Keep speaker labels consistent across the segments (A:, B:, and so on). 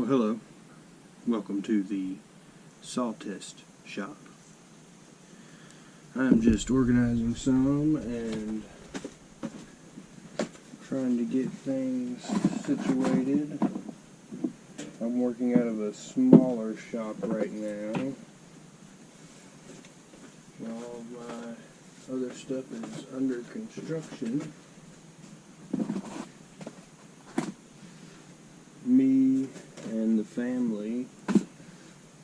A: Well, hello. Welcome to the saw test shop. I'm just organizing some and trying to get things situated. I'm working out of a smaller shop right now. All of my other stuff is under construction. Me and the family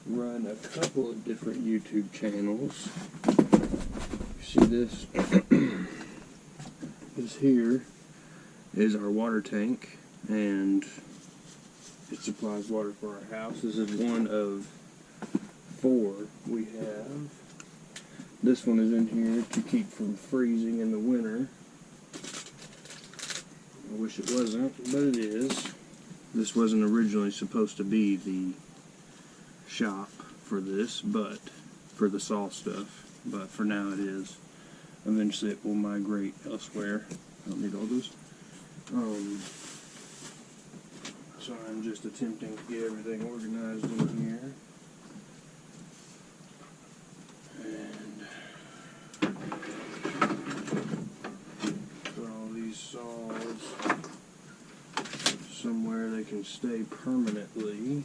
A: run a couple of different YouTube channels. You see this? This here is our water tank, and it supplies water for our house. This is one of 4 we have. This one is in here to keep from freezing in the winter. I wish it wasn't, but it is. This wasn't originally supposed to be the shop for this, but for the saw stuff, but for now it is. Eventually it will migrate elsewhere. I don't need all those. So I'm just attempting to get everything organized in here. And put all these saws somewhere they can stay permanently.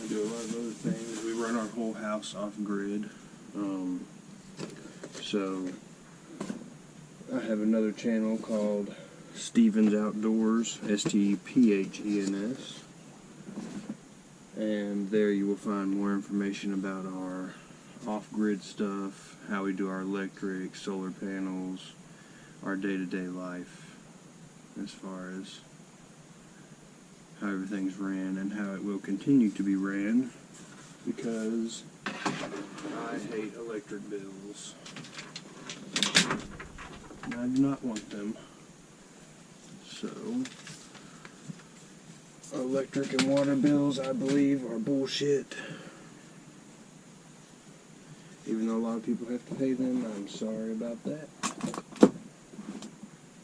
A: I do a lot of other things. We run our whole house off grid. So I have another channel called Stevens Outdoors, STEPHENS, and there you will find more information about our off-grid stuff, how we do our electric, solar panels, our day-to-day life as far as how everything's ran and how it will continue to be ran, because I hate electric bills. I do not want them. So, electric and water bills, I believe, are bullshit. Even though a lot of people have to pay them, I'm sorry about that.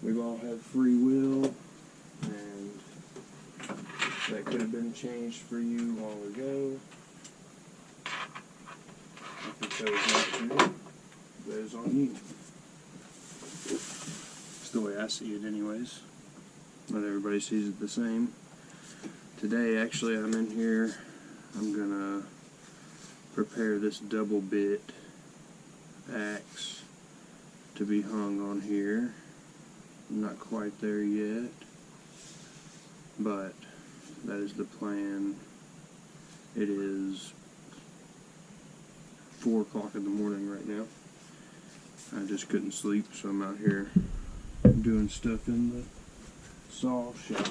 A: We've all had free will, and that could have been changed for you long ago. If you chose not to, that is on you. It's the way I see it anyways. Not everybody sees it the same. Today, actually, I'm in here. I'm gonna prepare this double bit axe to be hung on here. I'm not quite there yet, but that is the plan. It is 4 o'clock in the morning right now. I just couldn't sleep, so I'm out here doing stuff in the saw shop.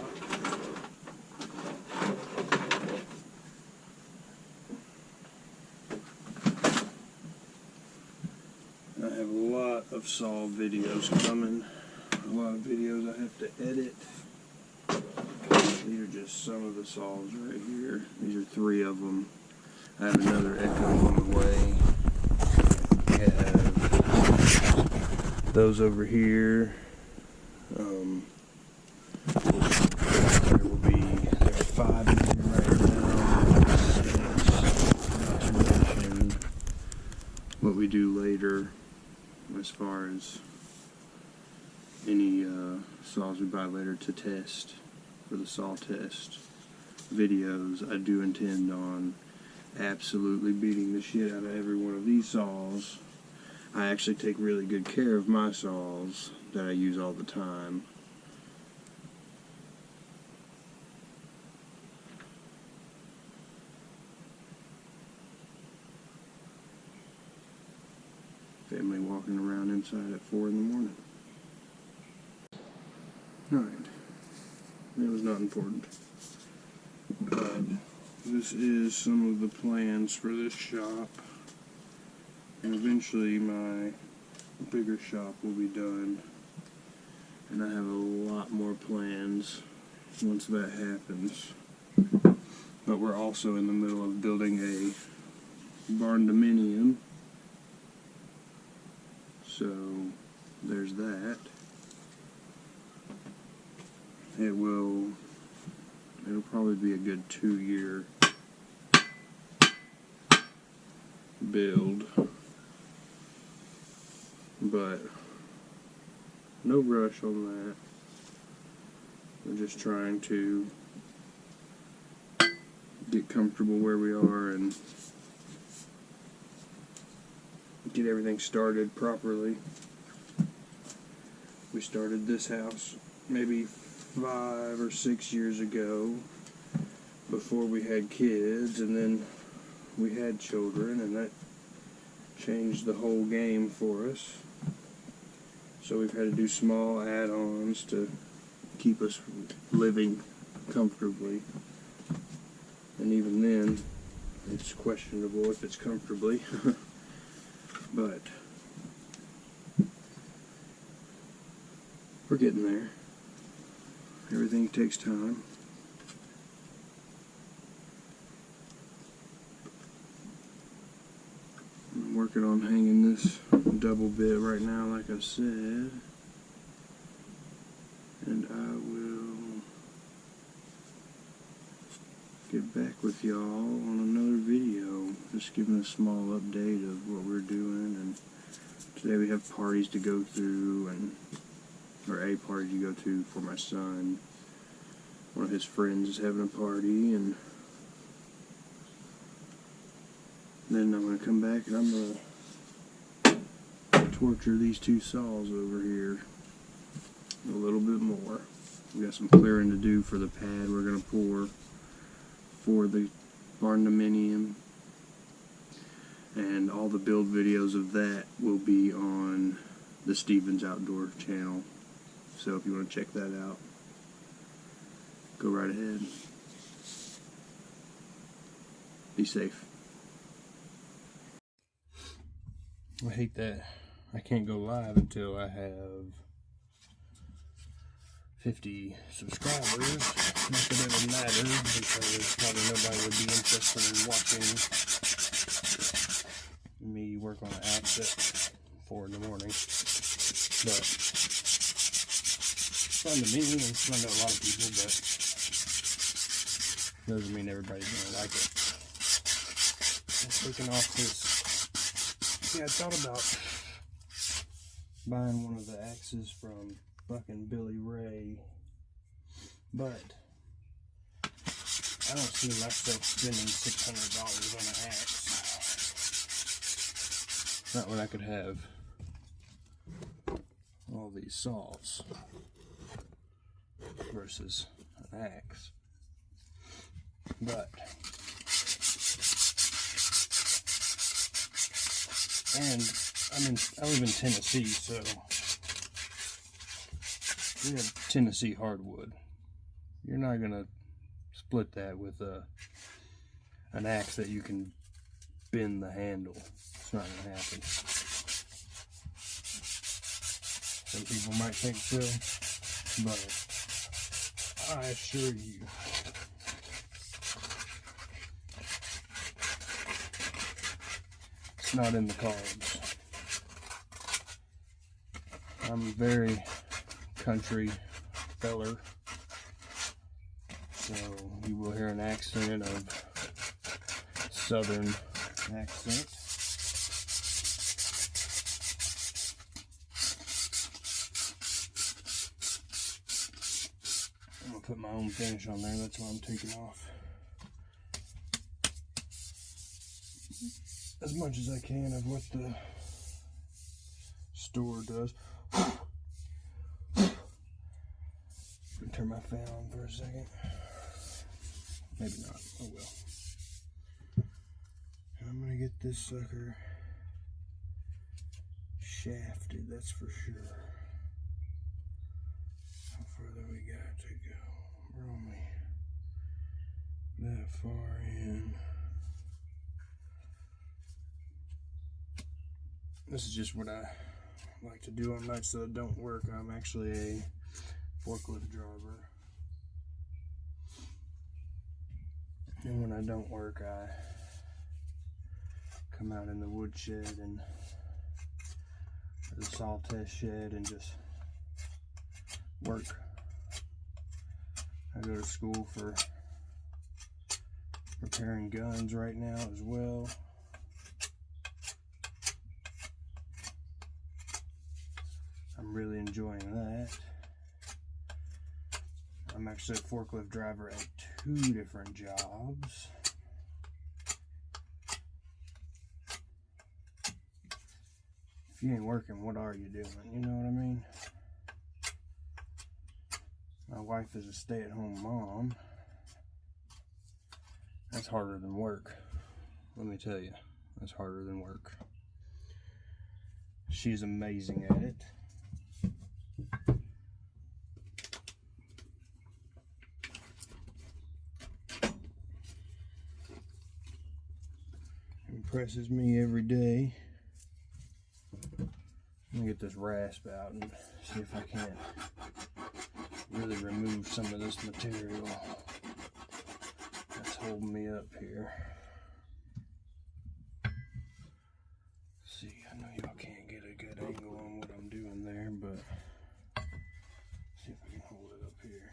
A: I have a lot of saw videos coming. A lot of videos I have to edit. These are just some of the saws right here. These are 3 of them. I have another Echo on the way. I have those over here. There will be 5 in here right now. 6, not to mention what we do later as far as any saws we buy later to test for the saw test videos. I do intend on absolutely beating the shit out of every one of these saws. I actually take really good care of my saws that I use all the time. Family walking around inside at 4 in the morning. Alright. It was not important. But this is some of the plans for this shop. And eventually my bigger shop will be done. And I have a lot more plans once that happens. But we're also in the middle of building a barn dominium. So there's that. It'll probably be a good 2-year build. But no rush on that. We're just trying to get comfortable where we are and get everything started properly. We started this house maybe 5 or 6 years ago, before we had kids, and then we had children, and that changed the whole game for us. So we've had to do small add-ons to keep us living comfortably. And even then, it's questionable if it's comfortably. But we're getting there. Everything takes time. I'm working on hanging this double bit right now, like I said. And I will get back with y'all on another video, just giving a small update of what we're doing. And today we have parties to go through, or a party to go to for my son. One of his friends is having a party, and then I'm going to come back and I'm going to torture these 2 saws over here a little bit more. We got some clearing to do for the pad we're going to pour for the barn dominium, and all the build videos of that will be on the Stevens Outdoor channel. So if you want to check that out, go right ahead. Be safe. I hate that I can't go live until I have 50 subscribers. Not that it would matter, because probably nobody would be interested in watching me work on an axe at 4 in the morning. But it's fun to me, and it's fun to a lot of people, but doesn't mean everybody's gonna like it. I'm taking off this. Yeah, I thought about buying one of the axes from Buckin Billy Ray, but I don't see myself spending $600 on an axe. Not when I could have all these saws versus an axe. But I live in Tennessee, so we have Tennessee hardwood. You're not gonna split that with an axe that you can bend the handle. It's not gonna happen. Some people might think so, but I assure you, it's not in the cards. I'm a very country feller, so you will hear an accent of southern accent. I'm gonna put my own finish on there, that's why I'm taking off as much as I can of what the store does. Turn my fan on for a second. Maybe not. Oh well. I'm gonna get this sucker shafted, that's for sure. How further we got to go? We're only that far in. This is just what I like to do on nights that I don't work. I'm actually a forklift driver. And when I don't work, I come out in the woodshed and the saw test shed and just work. I go to school for repairing guns right now as well. I'm really enjoying that. I'm actually a forklift driver at 2 different jobs. If you ain't working, what are you doing? You know what I mean? My wife is a stay-at-home mom. That's harder than work. Let me tell you, that's harder than work. She's amazing at it. Impresses me every day. Let me get this rasp out and see if I can't really remove some of this material that's holding me up here. See, I know y'all can't get a good angle on what I'm doing there, but see if I can hold it up here.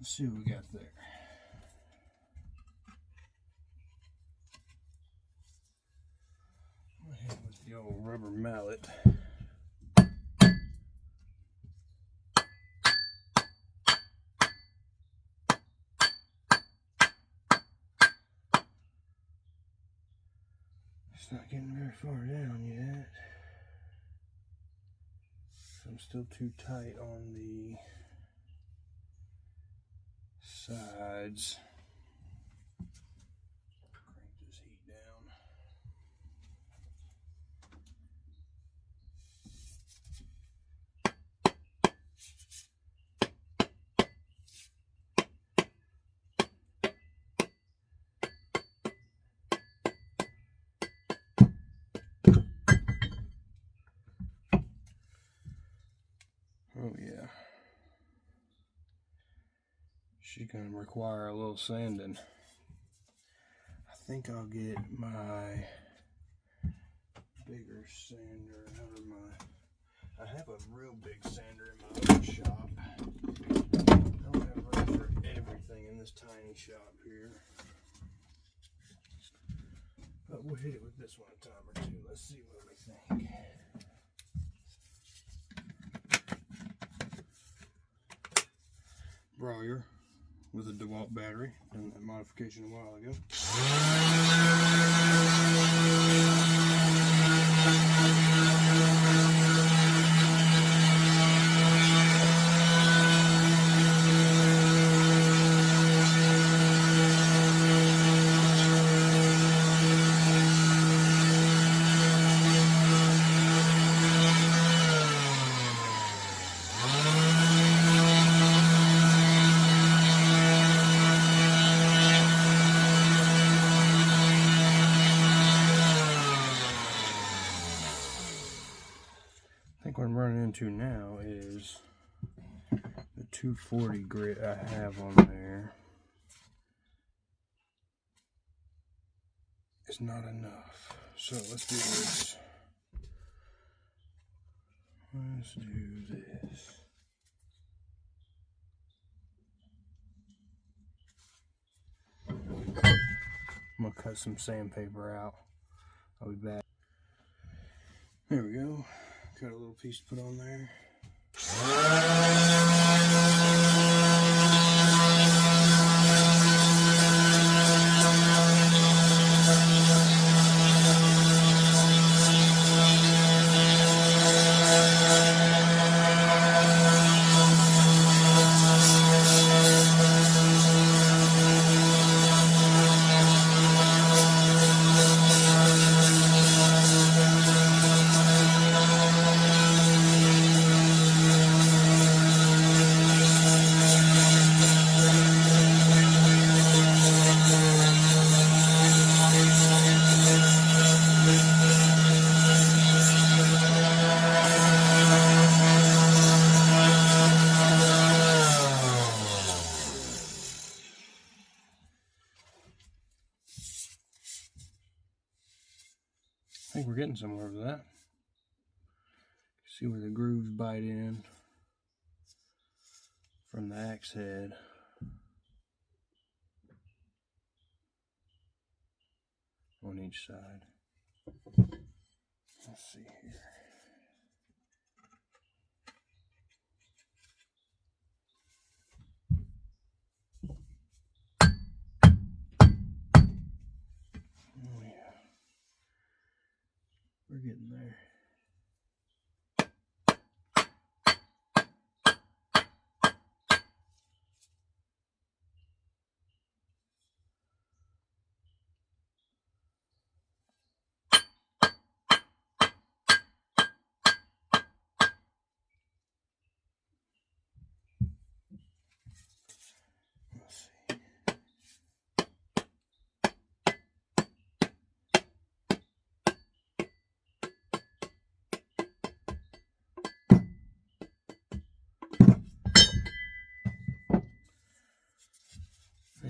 A: Let's see what we got there. Go ahead with the old rubber mallet. It's not getting very far down yet. I'm still too tight on the sides. Crank this heat down. Oh yeah. She's gonna require a little sanding. I think I'll get my bigger sander out of my... I have a real big sander in my other shop. I don't have room for everything in this tiny shop here. But we'll hit it with this one a time or two. Let's see what we think. Briar with a DeWalt battery, done that modification a while ago. I think what I'm running into now is the 240 grit I have on there is not enough. So let's do this. Let's do this. I'm gonna cut some sandpaper out. I'll be back. There we go. Got a little piece to put on there. think we're getting somewhere with that. See where the grooves bite in from the axe head. On each side. Let's see here. Oh yeah. We're getting there.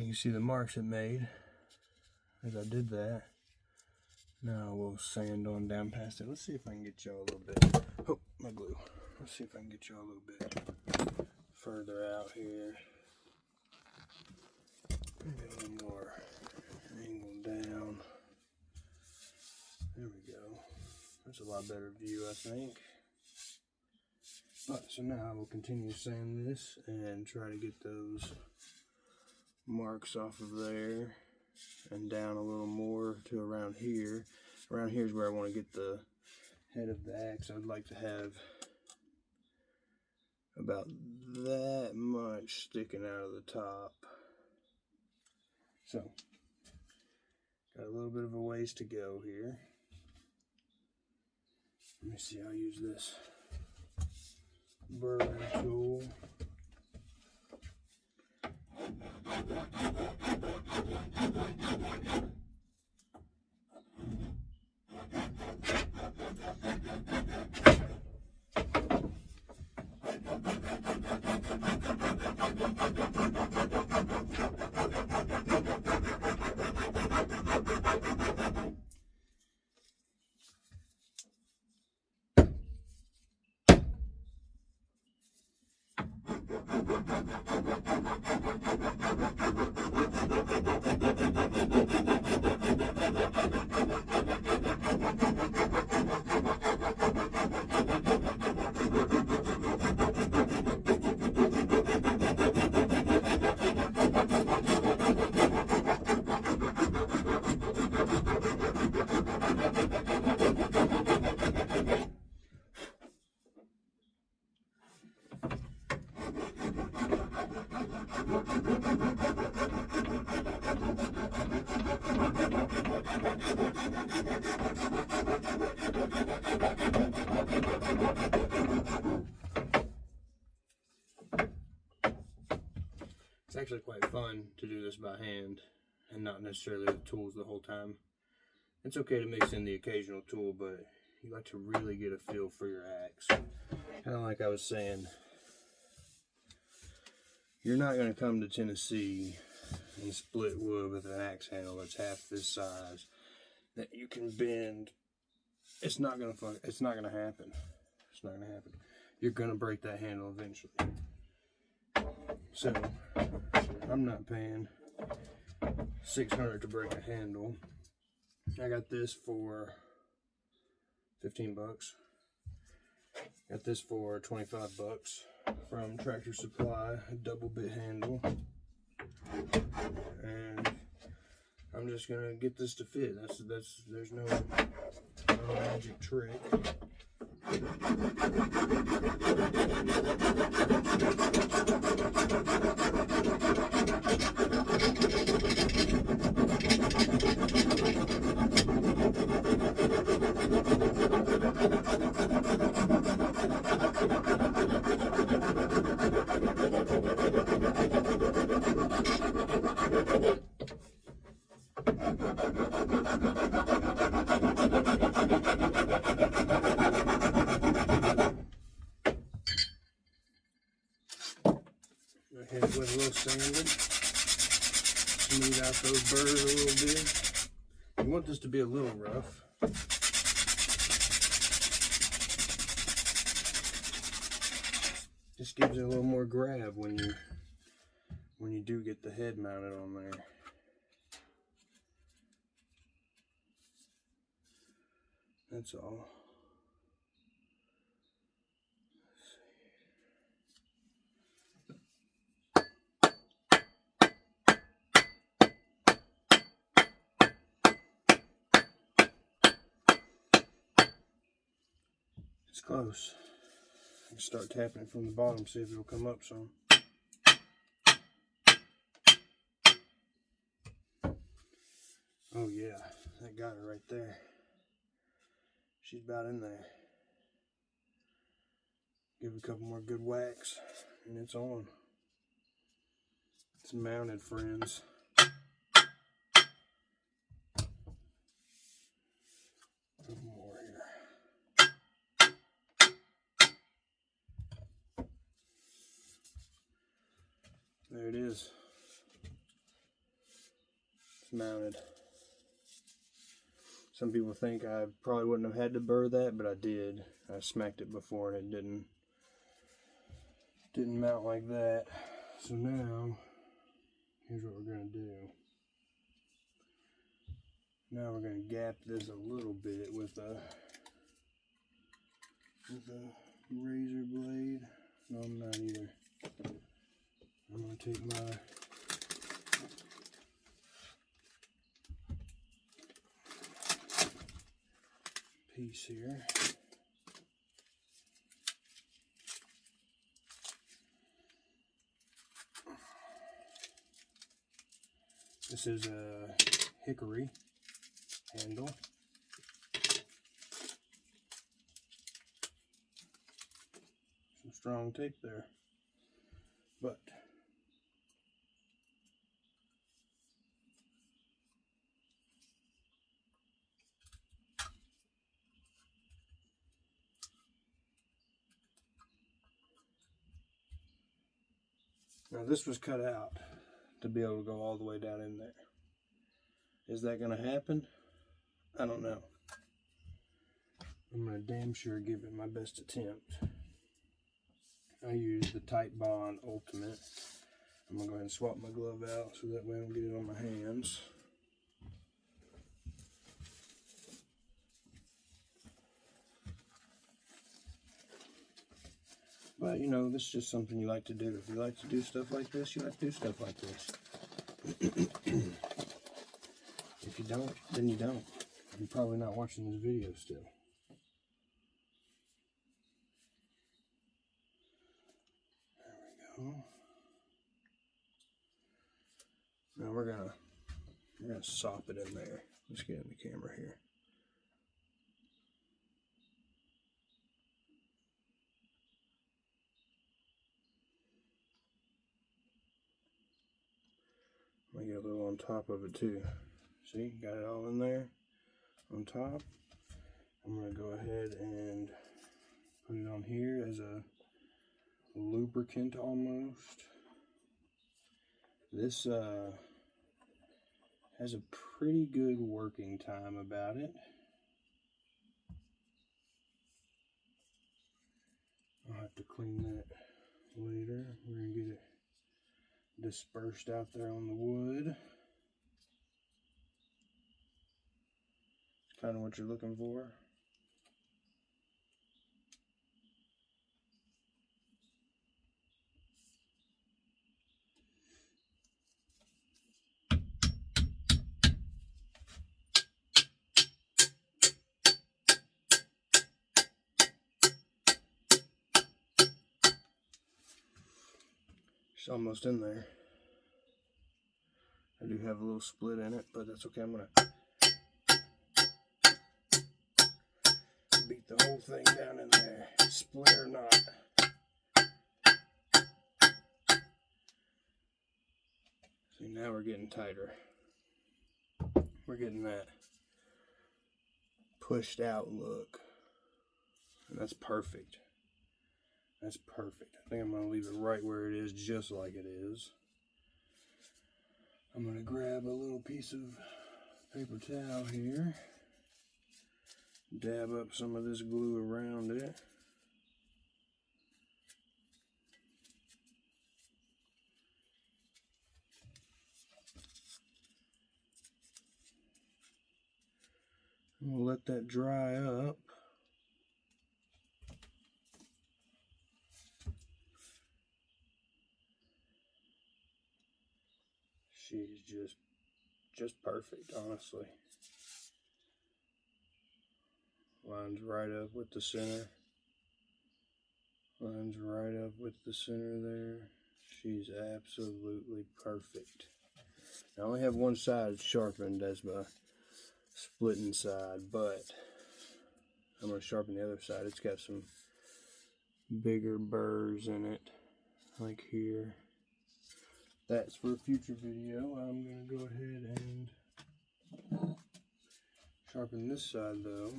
A: You see the marks it made as I did that. Now we'll sand on down past it. Let's see if I can get y'all a little bit. Oh, my glue. Let's see if I can get y'all a little bit further out here. Maybe a little more angle down. There we go. That's a lot better view, I think. But so now I will continue to sand this and try to get those marks off of there and down a little more to around here. Around here is where I want to get the head of the axe. I'd like to have about that much sticking out of the top. So, got a little bit of a ways to go here. Let me see, I'll use this burring tool. It's actually quite fun to do this by hand and not necessarily with tools the whole time. It's okay to mix in the occasional tool, but you like to really get a feel for your axe. Kind of like I was saying, you're not going to come to Tennessee and split wood with an axe handle that's half this size that you can bend. It's not going to happen. It's not going to happen. You're going to break that handle eventually. So, I'm not paying $600 to break a handle. I got this for 15 bucks. Got this for 25 bucks from Tractor Supply, a double bit handle. And I'm just gonna get this to fit. There's no magic trick. Hit it with a little sanding, smooth out those burrs a little bit. You want this to be a little rough. Just gives it a little more grab when you do get the head mounted on there. That's all. It's close. I can start tapping it from the bottom, see if it'll come up some. Oh yeah, that got her right there. She's about in there. Give it a couple more good whacks, and it's on. It's mounted, friends. A couple more here. There it is. It's mounted. Some people think I probably wouldn't have had to burr that, but I did. I smacked it before and it didn't mount like that. So now, here's what we're going to do. Now we're going to gap this a little bit with a razor blade. No, I'm not either. I'm going to take my piece here. This is a hickory handle. Some strong tape there. But now this was cut out to be able to go all the way down in there. Is that going to happen? I don't know. I'm going to damn sure give it my best attempt. I use the Tight Bond Ultimate. I'm going to go ahead and swap my glove out so that way I don't get it on my hands. But you know, this is just something you like to do. If you like to do stuff like this, you like to do stuff like this. If you don't, then you don't. You're probably not watching this video still. There we go. Now we're gonna sop it in there. Let's get in the camera here. I get a little on top of it too. See, got it all in there on top. I'm going to go ahead and put it on here as a lubricant almost. This has a pretty good working time about it. I'll have to clean that later. We're going to get it dispersed out there on the wood. It's kind of what you're looking for. It's almost in there. I do have a little split in it, but that's okay. I'm going to beat the whole thing down in there, split or not. See, now we're getting tighter. We're getting that pushed out look. And that's perfect. That's perfect. I think I'm going to leave it right where it is, just like it is. I'm going to grab a little piece of paper towel here. Dab up some of this glue around it. We'll let that dry up. She's just perfect, honestly. Lines right up with the center. Lines right up with the center there. She's absolutely perfect. I only have one side sharpened as my splitting side, but I'm going to sharpen the other side. It's got some bigger burrs in it, like here. That's for a future video. I'm going to go ahead and sharpen this side though.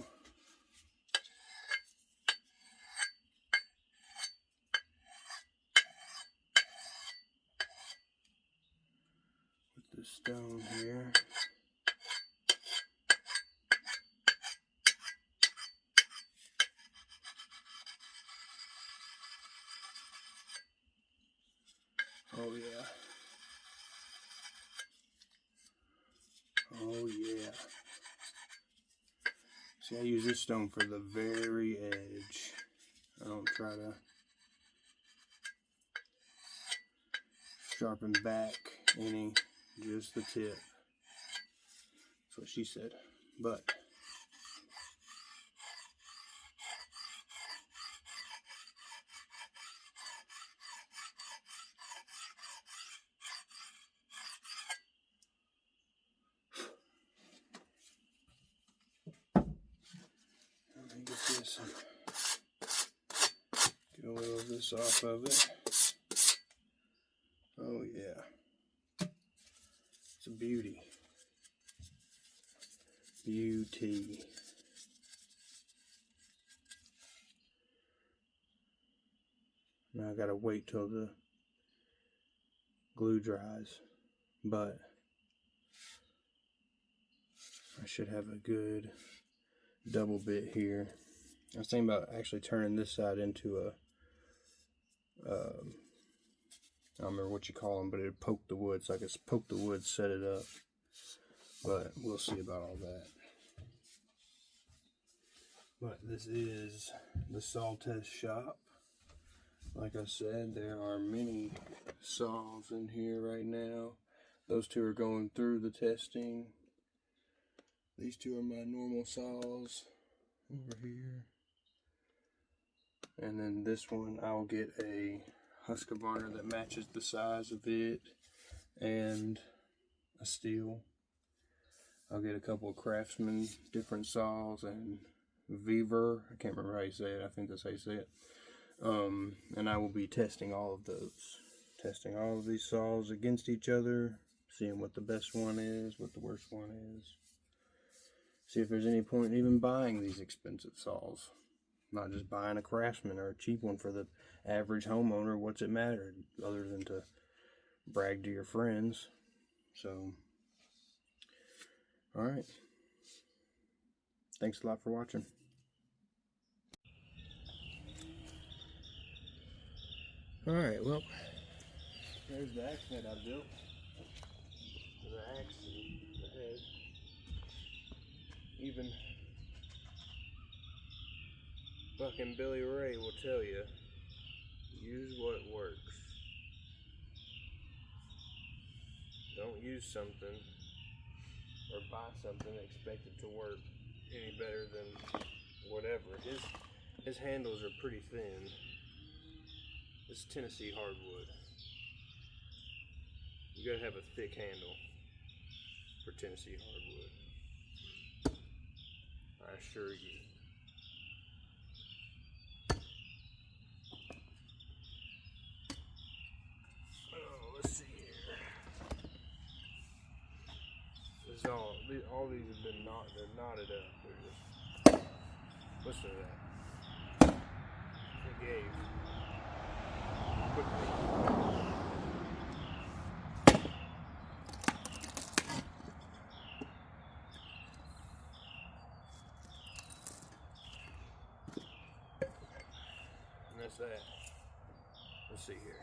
A: With the stone here. Oh yeah. Oh yeah. See, I use this stone for the very edge. I don't try to sharpen back any, just the tip. That's what she said. But let me get this and get a little of this off of it. Oh yeah. It's a beauty. Beauty. Now I gotta wait till the glue dries, but I should have a good double bit here. I was thinking about actually turning this side into a, I don't remember what you call them, but it'd poke the wood, so I could poke the wood, set it up. But we'll see about all that. But this is the saw test shop. Like I said, there are many saws in here right now. Those two are going through the testing. These two are my normal saws over here. And then this one, I'll get a Husqvarna that matches the size of it and a steel. I'll get a couple of Craftsman different saws and Weaver. I can't remember how you say it. I think that's how you say it. And I will be testing all of those. Testing all of these saws against each other. Seeing what the best one is, what the worst one is. See if there's any point in even buying these expensive saws. Not just buying a Craftsman or a cheap one for the average homeowner. What's it matter other than to brag to your friends? So, alright. Thanks a lot for watching. Alright, well, there's the axe head I built. The axe and the head. Even Buckin Billy Ray will tell you, use what works. Don't use something or buy something and expect it to work any better than whatever. His handles are pretty thin. This is Tennessee hardwood. You gotta have a thick handle for Tennessee hardwood. I assure you. Oh, let's see here. This is all these have been they're knotted up. They're just, listen to that. It gave quickly. And that's that. Let's see here.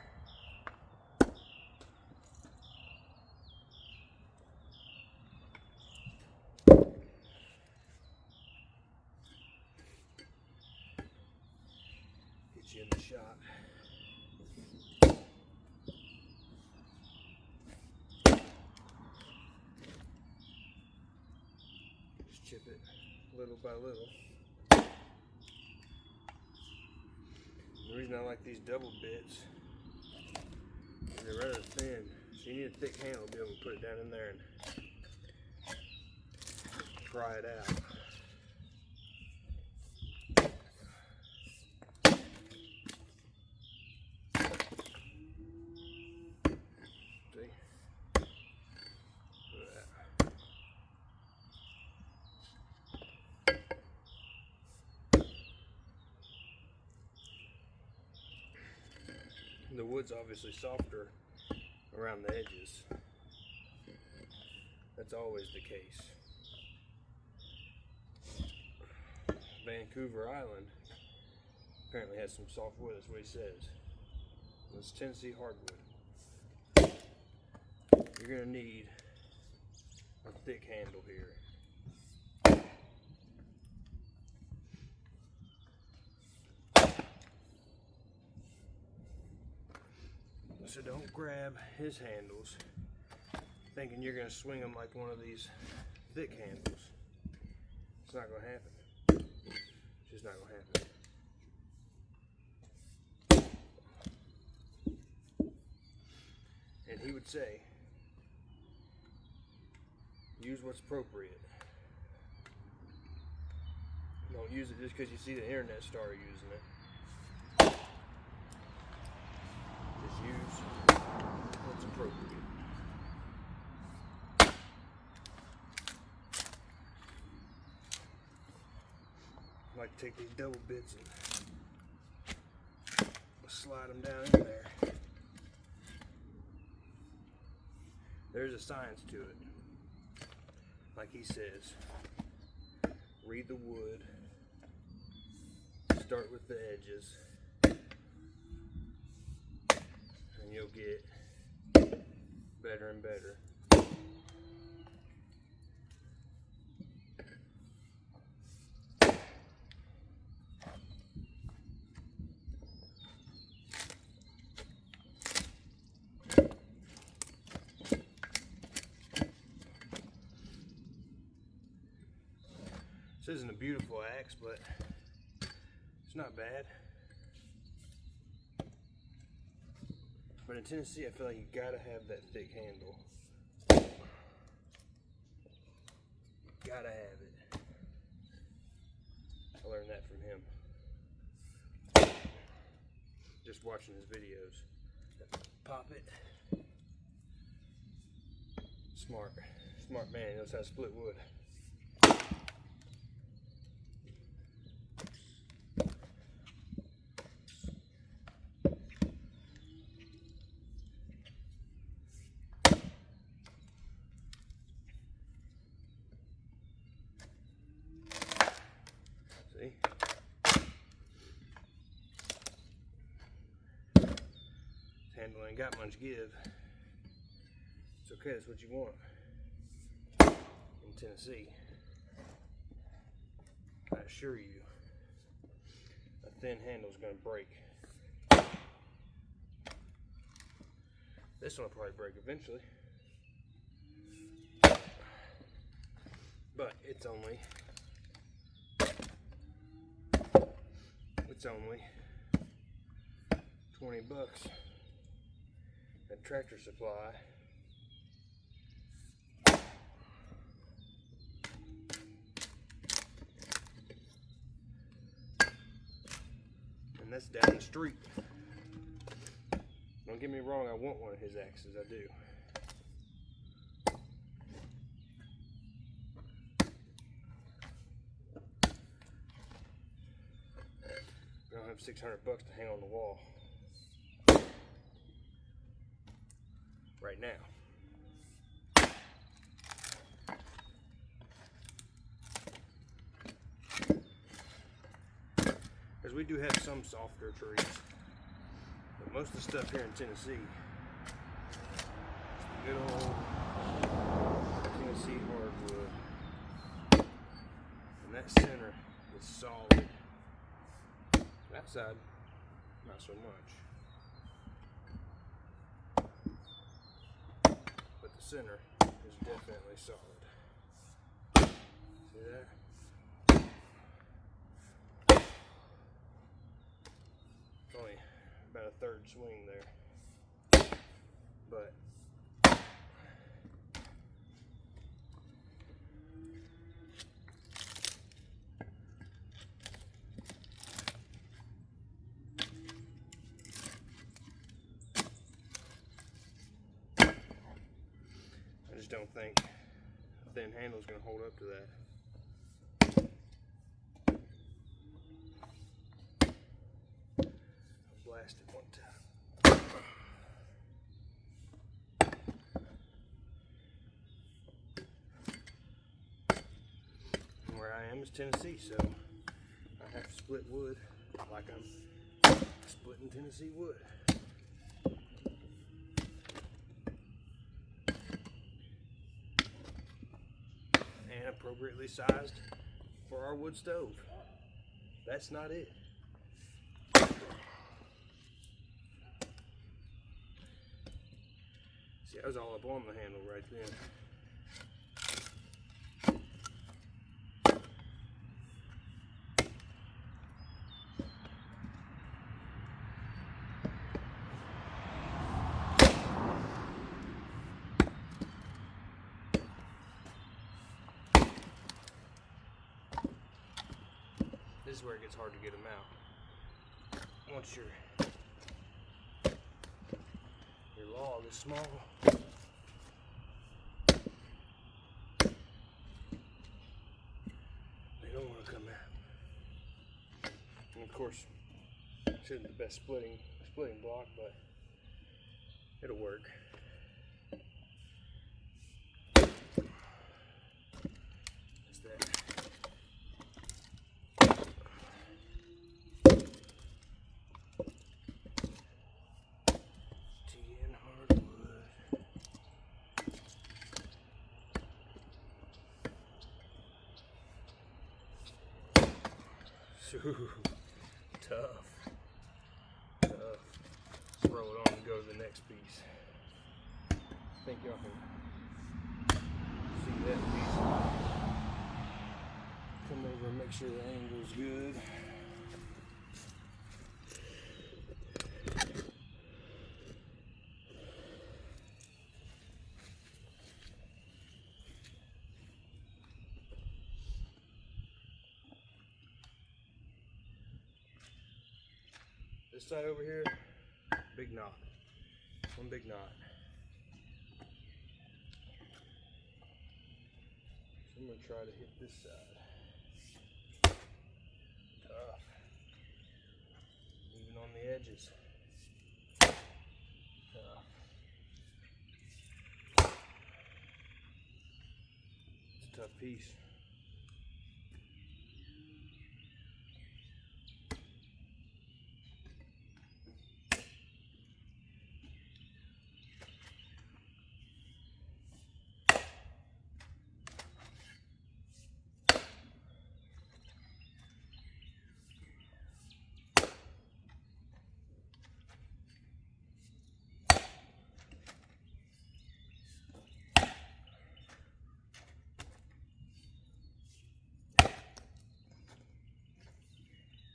A: you in the shot. Just chip it little by little. The reason I like these double bits is they're rather thin, so you need a thick handle to be able to put it down in there and pry it out. See? Look at that. The wood's obviously softer around the edges. That's always the case. Vancouver Island apparently has some soft wood, that's what he says. It's Tennessee hardwood. You're going to need a thick handle here. So don't grab his handles thinking you're going to swing them like one of these thick handles. It's not going to happen. It's just not going to happen. And he would say, use what's appropriate. Don't use it just because you see the internet star using it. Just use what's appropriate. I like to take these double bits and slide them down in there. There's a science to it. Like he says, read the wood, start with the edges, and you'll get better and better. This isn't a beautiful axe, but it's not bad. But in Tennessee, I feel like you gotta have that thick handle. Gotta have it. I learned that from him. Just watching his videos. Pop it. Smart man, he knows how to split wood. See? This handle ain't got much give. It's okay, that's what you want in Tennessee. I assure you, a thin handle is going to break. This one will probably break eventually. But it's only 20 bucks at Tractor Supply. And that's down the street. Don't get me wrong, I want one of his axes, I do. I don't have 600 bucks to hang on the wall right now. Because we do have some softer trees, but most of the stuff here in Tennessee is good old Tennessee hardwood, and that center is solid. That side not so much. But the center is definitely solid. See that? It's only about a third swing there. But I just don't think a thin handle is going to hold up to that. I'll blast it one time. And where I am is Tennessee, so I have to split wood like I'm splitting Tennessee wood. And appropriately sized for our wood stove. That's not it. See, I was all up on the handle right then. This is where it gets hard to get them out. Once your log is small, they don't want to come out. And of course, this isn't the best splitting block, but it'll work. That's that. Ooh, tough. Throw it on and go to the next piece. I think y'all can see that piece. Come over and make sure the angle's good. This side over here, big knot. One big knot. So I'm going to try to hit this side. Tough. Even on the edges. Tough. It's a tough piece.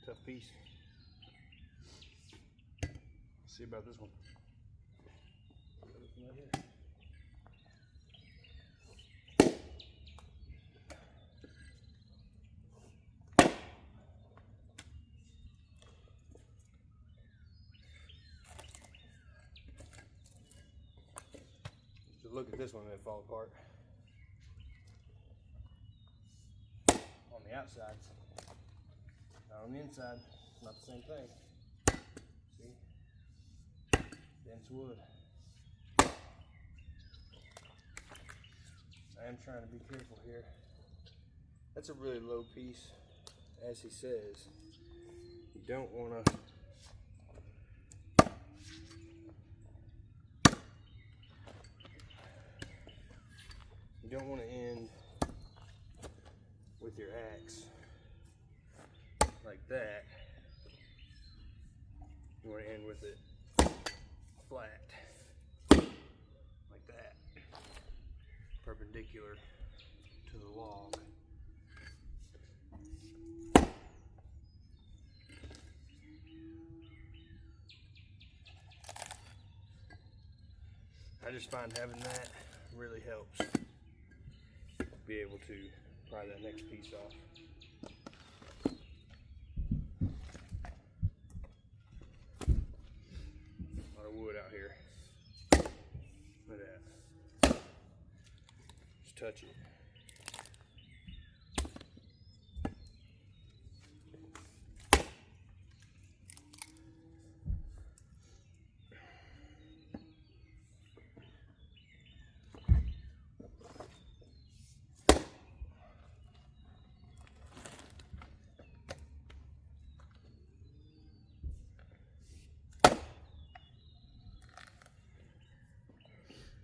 A: Tough piece. Let's see about this one. Right here. So look at this one that fall apart. On the outsides. Not on the inside, not the same thing. See? Dense wood. I am trying to be careful here. That's a really low piece, as he says. You don't want to end with your axe like that You want to end with it flat, like that, perpendicular to the log. I just find having that really helps be able to pry that next piece off. A lot of wood out here. Look at that. Just touch it.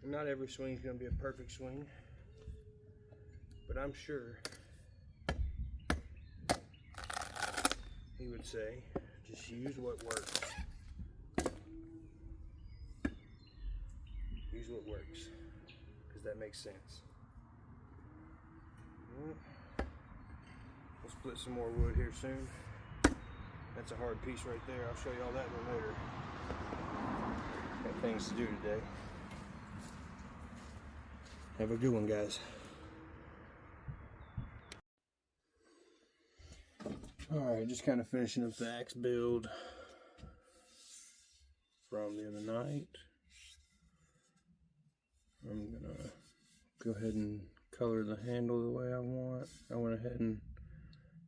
A: Not every swing is going to be a perfect swing, but I'm sure he would say, just use what works. Use what works, because that makes sense. We'll split some more wood here soon. That's a hard piece right there. I'll show you all that a little later. Got things to do today. Have a good one, guys. Alright, just kind of finishing up the axe build from the other night. I'm gonna go ahead and color the handle the way I want. I went ahead and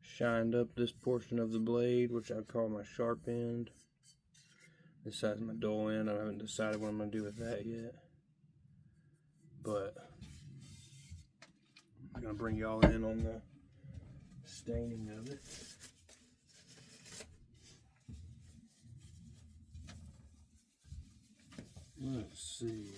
A: shined up this portion of the blade, which I call my sharp end. This side's my dull end. I haven't decided what I'm gonna do with that yet, but I'm gonna bring y'all in on the staining of it. Let's see.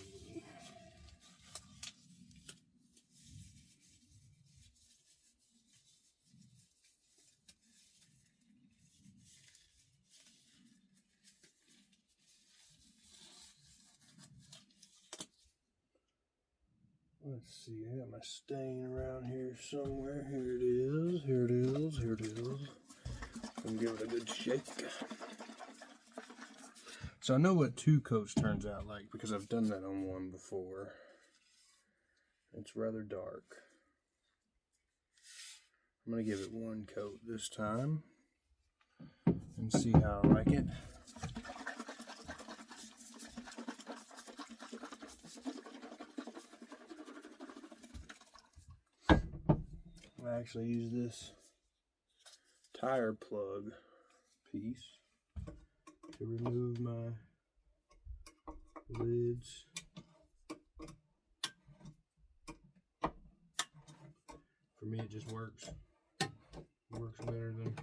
A: Let's see, I got my stain around here somewhere. Here it is, here it is, here it is. I'm gonna give it a good shake. So I know what 2 coats turns out like because I've done that on one before. It's rather dark. I'm gonna give it 1 coat this time and see how I like it. I actually use this tire plug piece to remove my lids. For me, it just works. It works better than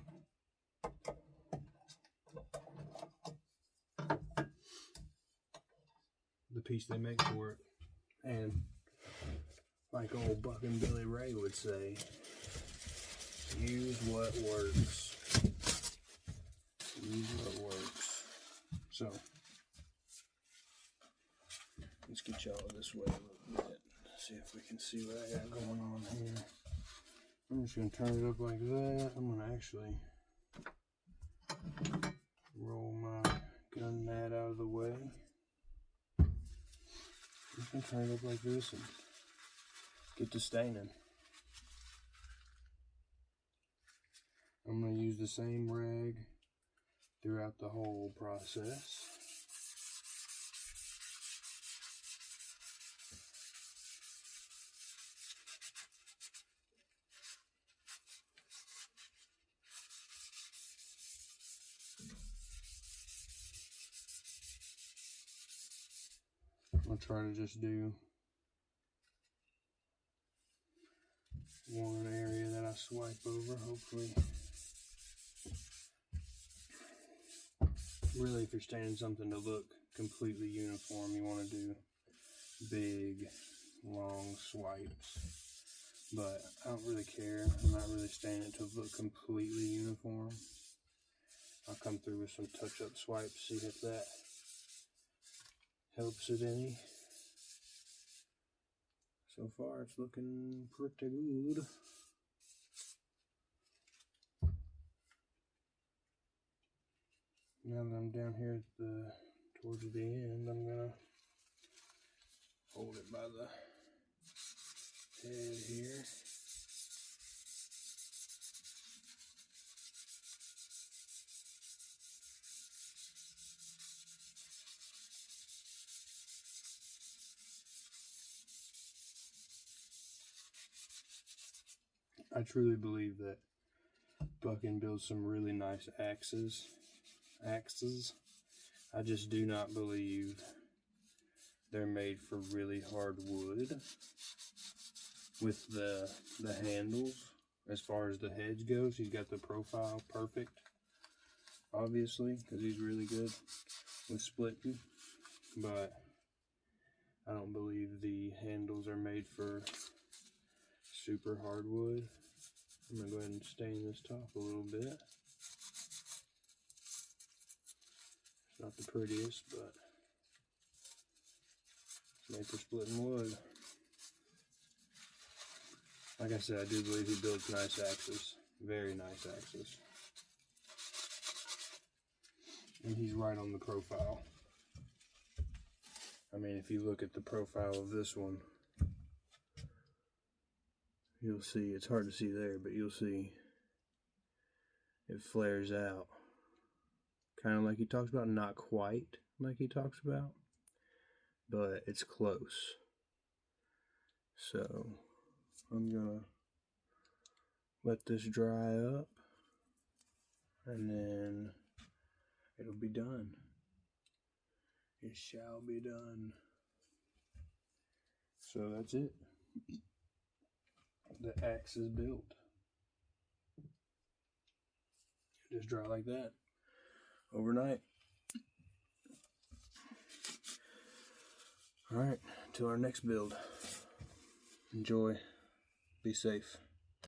A: the piece they make for it. And like old Buckin Billy Ray would say, use what works. Use what works. So, let's get y'all this way a little bit. See if we can see what I got going on here. I'm just going to turn it up like that. I'm going to actually roll my gun mat out of the way. I'm just going to turn it up like this and get to staining. I'm going to use the same rag throughout the whole process. I'll try to just do one area that I swipe over, hopefully. Really, if you're staining something to look completely uniform, you want to do big, long swipes. But I don't really care. I'm not really staining it to look completely uniform. I'll come through with some touch-up swipes, see if that helps it any. So far, it's looking pretty good. Now that I'm down here towards the end, I'm gonna hold it by the head here. I truly believe that Buckin builds some really nice axes. I just do not believe they're made for really hard wood with the handles. As far as the hedge goes, he's got the profile perfect, obviously, because he's really good with splitting. But I don't believe the handles are made for super hardwood. I'm gonna go ahead and stain this top a little bit. It's not the prettiest, but it's made for splitting wood. Like I said, I do believe he builds nice axes, very nice axes. And he's right on the profile. I mean, if you look at the profile of this one, you'll see, it's hard to see there, but you'll see it flares out. Kind of like he talks about, not quite like he talks about, but it's close. So I'm gonna let this dry up and then it'll be done. It shall be done. So that's it. The axe is built. Just dry like that overnight. Alright, till our next build. Enjoy. Be safe.